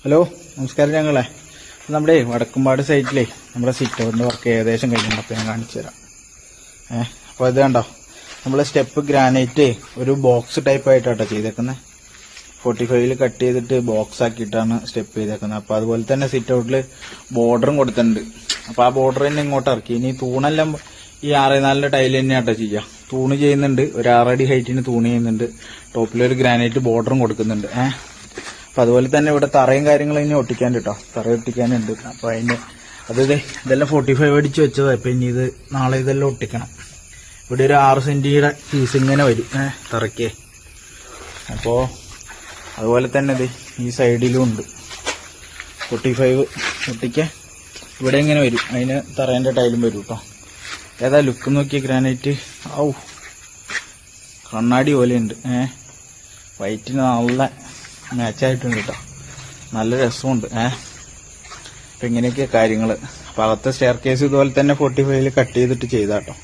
Hello നമസ്കാരം. ഞങ്ങളെ നമ്മുടെ വടക്കുംപാട് സൈറ്റിലേ നമ്മുടെ സിറ്റ് ഔട്ടിന്റെ വർക്ക് ഏകദേശം കഴിഞ്ഞിട്ടുണ്ട്. അപ്പോൾ ഞാൻ കാണിച്ചു തരാം. അപ്പോൾ ഇത് കണ്ടോ, നമ്മൾ സ്റ്റെപ്പ് ഗ്രാനൈറ്റ് ഒരു ബോക്സ് ടൈപ്പ് ആയിട്ടാട്ടോ ചെയ്തേക്കുന്നത്. 45 കട്ട് ചെയ്തിട്ട് ബോക്സ് ആക്കിയിട്ടാണ് സ്റ്റെപ്പ് ചെയ്തേക്കുന്നത്. അപ്പോൾ അതുപോലെ തന്നെ സിറ്റ് ഔട്ടിൽ ബോർഡറും കൊടുത്തിട്ടുണ്ട്. അപ്പോൾ ആ ബോർഡർ തന്നെ ഇങ്ങോട്ട് ഇറക്കി. ഇനി തൂണെല്ലാം ഈ 6x4 ടൈൽ തന്നെയാട്ടോ ചെയ്യുക. തൂണ് ചെയ്യുന്നുണ്ട്, ഒരു 6 അടി ഹൈറ്റിന് തൂണ് ചെയ്യുന്നുണ്ട്. ടോപ്പിലൊരു ഗ്രാനൈറ്റ് ബോർഡറും കൊടുക്കുന്നുണ്ട്. അപ്പൊ അതുപോലെ തന്നെ ഇവിടെ തറയും കാര്യങ്ങളും ഇനി ഒട്ടിക്കാൻ കേട്ടോ, തറ ഒട്ടിക്കാനുണ്ട്. അപ്പൊ അതിന്റെ ഇതെല്ലാം 45 അടിച്ച് വെച്ചതാ. ഇപ്പൊ ഇനി ഇത് നാളെ ഇതെല്ലാം ഒട്ടിക്കണം. ഇവിടെ ഒരു 6 സെന്റിയുടെ പീസ് ഇങ്ങനെ വരും തറയ്ക്ക്. അപ്പോ അതുപോലെ തന്നെ ഇത് ഈ സൈഡിലും ഉണ്ട് 45 ഒട്ടിക്കാൻ. ഇവിടെ ഇങ്ങനെ വരും, അതിന് തറേന്റെ ടൈലും വരും കേട്ടോ. ഏതാ ലുക്ക് നോക്കിയ ഗ്രാനൈറ്റ്, ഔ കണ്ണാടി പോലെയുണ്ട്. വൈറ്റിന് നല്ല മാച്ചായിട്ടുണ്ട് കേട്ടോ, നല്ല രസമുണ്ട്. അപ്പൊ ഇങ്ങനെയൊക്കെ കാര്യങ്ങള്. അപ്പൊ അകത്തെ സ്റ്റെയർ കേസ് ഇതുപോലെ തന്നെ 45 കട്ട് ചെയ്തിട്ട് ചെയ്താട്ടോ.